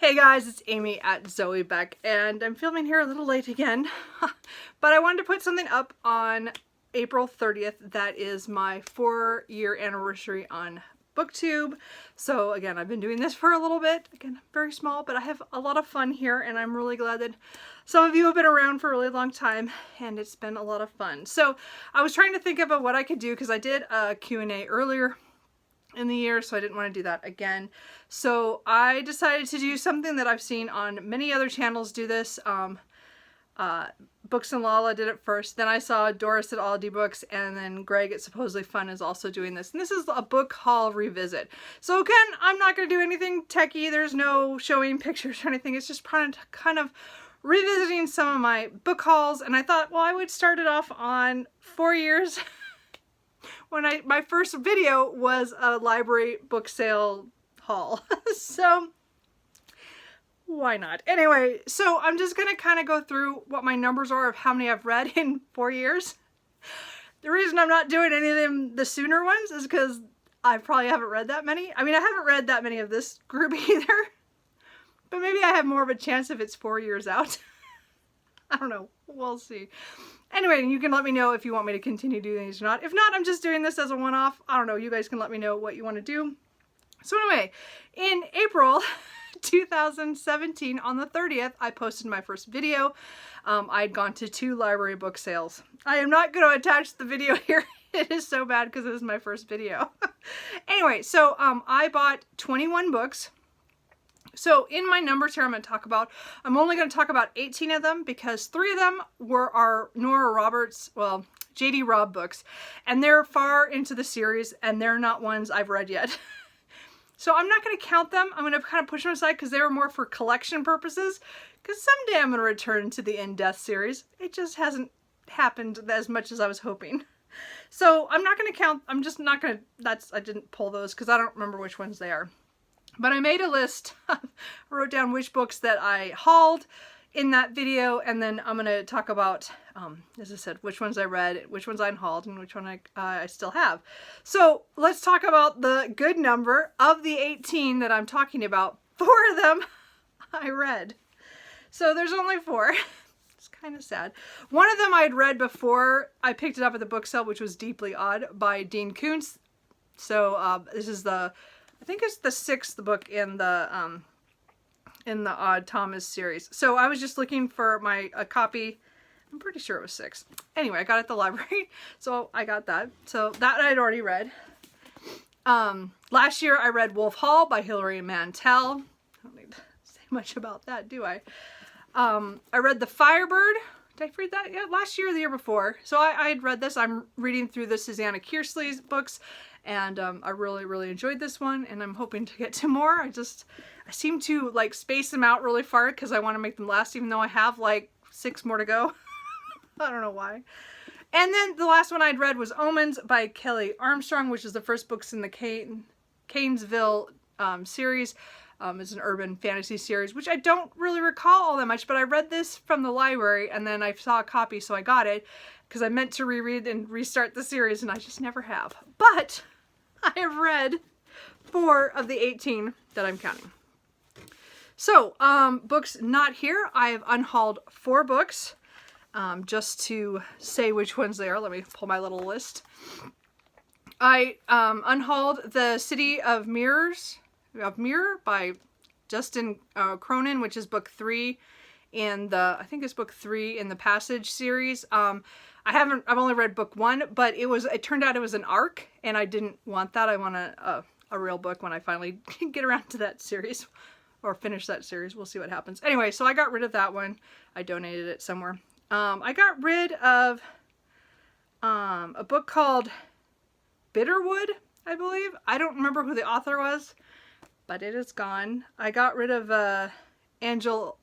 Hey guys, it's Amy at Zoe Beck, and I'm filming here a little late again, but I wanted to put something up on April 30th. That is my 4-year anniversary on Booktube. So again, I've been doing this for a little bit, again, very small, but I have a lot of fun here, and I'm really glad that some of you have been around for a really long time, and it's been a lot of fun. So I was trying to think about what I could do, because I did a Q&A earlier in the year, so I didn't want to do that again. So I decided to do something that I've seen on many other channels do this. Books and Lala did it first, then I saw Doris at All D Books, and then Greg at Supposedly Fun is also doing this. And this is a book haul revisit. So again, I'm not going to do anything techy. There's no showing pictures or anything. It's just kind of revisiting some of my book hauls, and I thought, well, I would start it off on 4 years when my first video was a library book sale haul. So why not? Anyway, so I'm just gonna kind of go through what my numbers are of how many I've read in 4 years. The reason I'm not doing any of them, the sooner ones, is because I probably haven't read that many. I mean, I haven't read that many of this group either, but maybe I have more of a chance if it's 4 years out. I don't know. We'll see. Anyway, you can let me know if you want me to continue doing these or not. If not, I'm just doing this as a one-off. I don't know. You guys can let me know what you want to do. So anyway, in April 2017, on the 30th, I posted my first video. I'd gone to 2 library book sales. I am not going to attach the video here. It is so bad because it was my first video. Anyway, so I bought 21 books. So in my numbers here I'm only going to talk about 18 of them, because 3 of them were our Nora Roberts, well, J.D. Robb books, and they're far into the series, and they're not ones I've read yet. So I'm not going to count them. I'm going to kind of push them aside because they were more for collection purposes, because someday I'm going to return to the In Death series. It just hasn't happened as much as I was hoping. So I'm not going to count. I'm just not going to, I didn't pull those because I don't remember which ones they are. But I made a list. I wrote down which books that I hauled in that video, and then I'm going to talk about, as I said, which ones I read, which ones I hauled, and which one I still have. So let's talk about the good number of the 18 that I'm talking about. 4 of them I read. So there's only 4. It's kind of sad. One of them I had read before I picked it up at the book sale, which was Deeply Odd by Dean Koontz. So this is I think it's the 6th book in the Odd Thomas series. So I was just looking for a copy. I'm pretty sure it was 6. Anyway, I got it at the library, so I got that. So that I'd already read. Last year I read Wolf Hall by Hilary Mantel. I don't need to say much about that, do I? I read The Firebird. Did I read that? Yeah, last year or the year before. So I had read this. I'm reading through the Susanna Kearsley's books, and I really enjoyed this one, and I'm hoping to get to more. I seem to like space them out really far because I want to make them last, even though I have like 6 more to go. I don't know why. And then the last one I'd read was Omens by Kelly Armstrong, which is the first books in the Canesville series. It's an urban fantasy series, which I don't really recall all that much, but I read this from the library, and then I saw a copy, so I got it, because I meant to reread and restart the series, and I just never have. But I have read 4 of the 18 that I'm counting. So, books not here. I have unhauled 4 books, just to say which ones they are. Let me pull my little list. I unhauled The City of Mirror by Justin Cronin, which is book 3 in I think it's book 3 in the Passage series. I've only read book 1, but it turned out it was an arc, and I didn't want that. I want a real book when I finally get around to that series, or finish that series. We'll see what happens. Anyway, so I got rid of that one. I donated it somewhere. I got rid of a book called Bitterwood, I believe. I don't remember who the author was, but it is gone. I got rid of Angel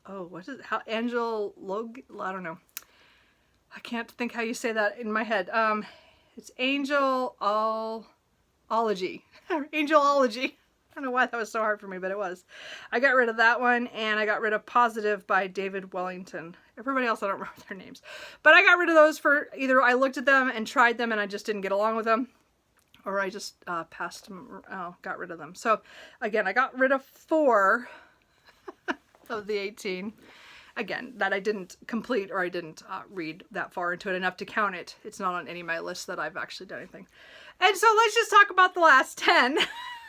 Log? I don't know. I can't think how you say that in my head. It's Angelology. Angelology. I don't know why that was so hard for me, but it was. I got rid of that one, and I got rid of Positive by David Wellington. Everybody else, I don't remember their names. But I got rid of those for either I looked at them and tried them and I just didn't get along with them, or I just passed them, got rid of them. So again, I got rid of 4 of the 18. Again, that I didn't complete, or I didn't read that far into it enough to count it. It's not on any of my lists that I've actually done anything. And so let's just talk about the last 10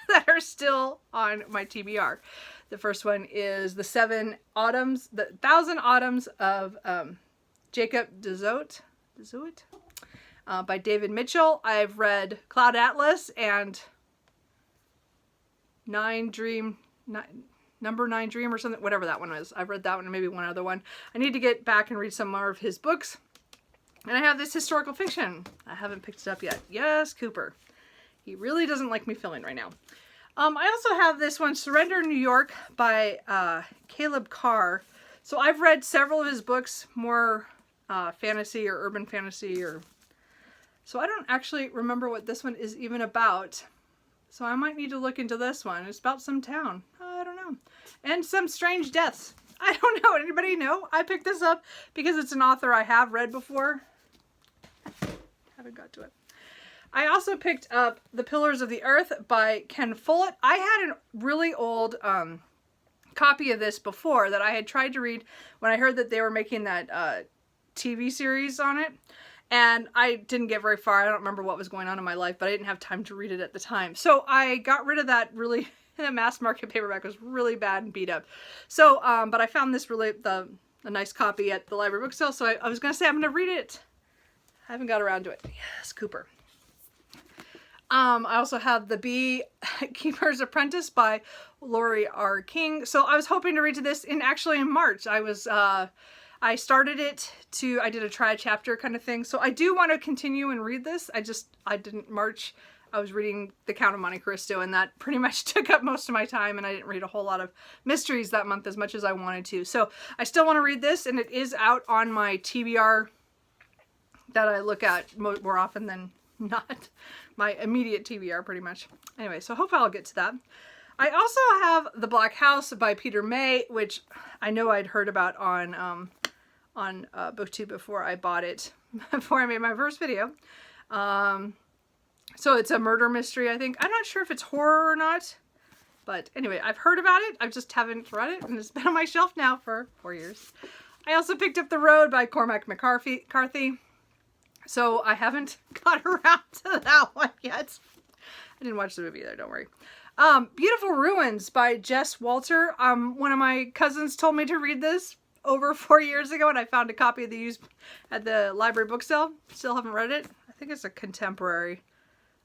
that are still on my TBR. The first one is the 1,000 Autumns of Jacob Dezoet by David Mitchell. I've read Cloud Atlas and Number 9 Dream or something, whatever that one was. I've read that one and maybe one other one. I need to get back and read some more of his books. And I have this historical fiction. I haven't picked it up yet. Yes, Cooper. He really doesn't like me filming right now. I also have this one, Surrender in New York by Caleb Carr. So I've read several of his books, more fantasy or urban fantasy, so I don't actually remember what this one is even about. So I might need to look into this one. It's about some town. I don't know. And some strange deaths. I don't know. Anybody know? I picked this up because it's an author I have read before. Haven't got to it. I also picked up The Pillars of the Earth by Ken Follett. I had a really old copy of this before that I had tried to read when I heard that they were making that TV series on it. And I didn't get very far. I don't remember what was going on in my life, but I didn't have time to read it at the time. So I got rid of that really, the mass market paperback was really bad and beat up. So, but I found this really, a nice copy at the library book sale. So I was going to say I'm going to read it. I haven't got around to it. Yes, Cooper. I also have The Beekeeper's Apprentice by Lori R. King. So I was hoping to read to this actually in March. I started it I did a try a chapter kind of thing. So I do want to continue and read this. I didn't March. I was reading The Count of Monte Cristo, and that pretty much took up most of my time, and I didn't read a whole lot of mysteries that month as much as I wanted to. So I still want to read this, and it is out on my TBR that I look at more often than not. My immediate TBR pretty much. Anyway, so hopefully I'll get to that. I also have The Black House by Peter May, which I know I'd heard about on Booktube before I bought it, before I made my first video. So it's a murder mystery, I think. I'm not sure if it's horror or not, but anyway, I've heard about it. I just haven't read it, and it's been on my shelf now for 4 years. I also picked up The Road by Cormac McCarthy. So I haven't got around to that one yet. I didn't watch the movie either, don't worry. Beautiful Ruins by Jess Walter. One of my cousins told me to read this over 4 years ago, and I found a copy of the used at the library book sale. Still haven't read it. I think it's a contemporary.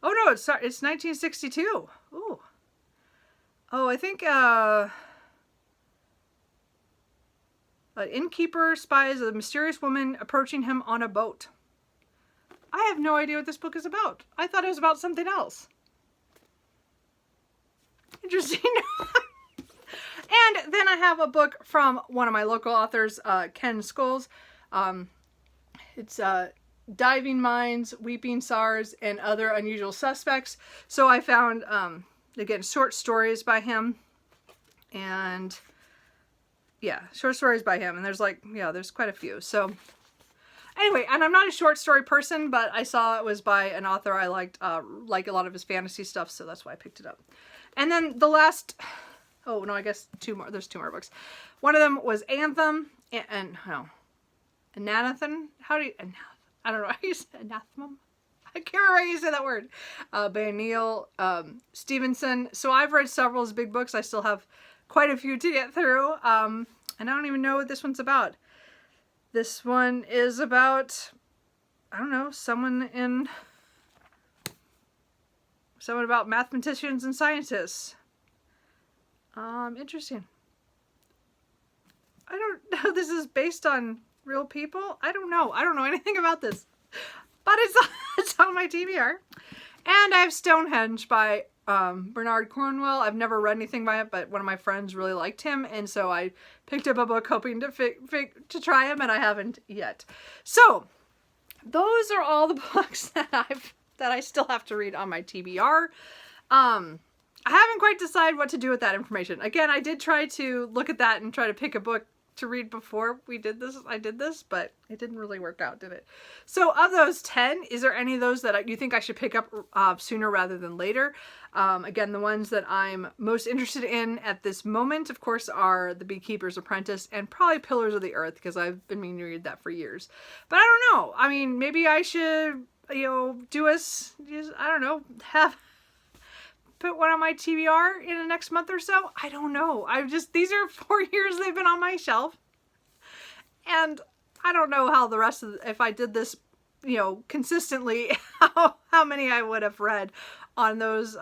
Oh no, it's 1962. Ooh. Oh, I think an innkeeper spies a mysterious woman approaching him on a boat. I have no idea what this book is about. I thought it was about something else. Interesting. And then I have a book from one of my local authors, Ken Scholes. It's Diving Mines, Weeping Stars, and Other Unusual Suspects. So I found, again, short stories by him. And yeah, short stories by him. And there's there's quite a few. So anyway, and I'm not a short story person, but I saw it was by an author I liked, like a lot of his fantasy stuff, so that's why I picked it up. And then the last, oh no, I guess two more. There's 2 more books. One of them was Anthem, Anathem. I don't know how you say Anathema. I can't remember how you say that word. By Neil Stevenson. So I've read several of his big books. I still have quite a few to get through. And I don't even know what this one's about. This one is about, I don't know, someone about mathematicians and scientists. Interesting. I don't know. This is based on real people. I don't know. I don't know anything about this, but it's on my TBR. And I have Stonehenge by Bernard Cornwell. I've never read anything by it, but one of my friends really liked him, and so I picked up a book hoping to try him, and I haven't yet. So those are all the books that I still have to read on my TBR. I haven't quite decided what to do with that information. Again, I did try to look at that and try to pick a book to read before I did this, but it didn't really work out, did it? So of those 10, is there any of those that you think I should pick up sooner rather than later? Again, the ones that I'm most interested in at this moment, of course, are The Beekeeper's Apprentice and probably Pillars of the Earth, because I've been meaning to read that for years. But I don't know. I mean, maybe I should, you know, I don't know, put one on my TBR in the next month or so. I don't know. These are 4 years they've been on my shelf. And I don't know how the rest of, if I did this, you know, consistently, how many I would have read on those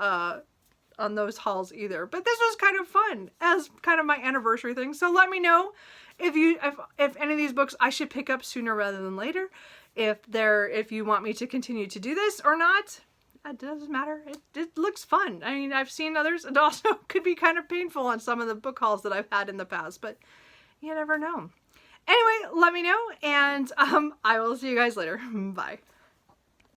hauls either. But this was kind of fun as kind of my anniversary thing. So let me know if any of these books I should pick up sooner rather than later. If you want me to continue to do this or not. It doesn't matter. It looks fun. I mean, I've seen others. It also could be kind of painful on some of the book hauls that I've had in the past, but you never know. Anyway, let me know, and I will see you guys later. Bye.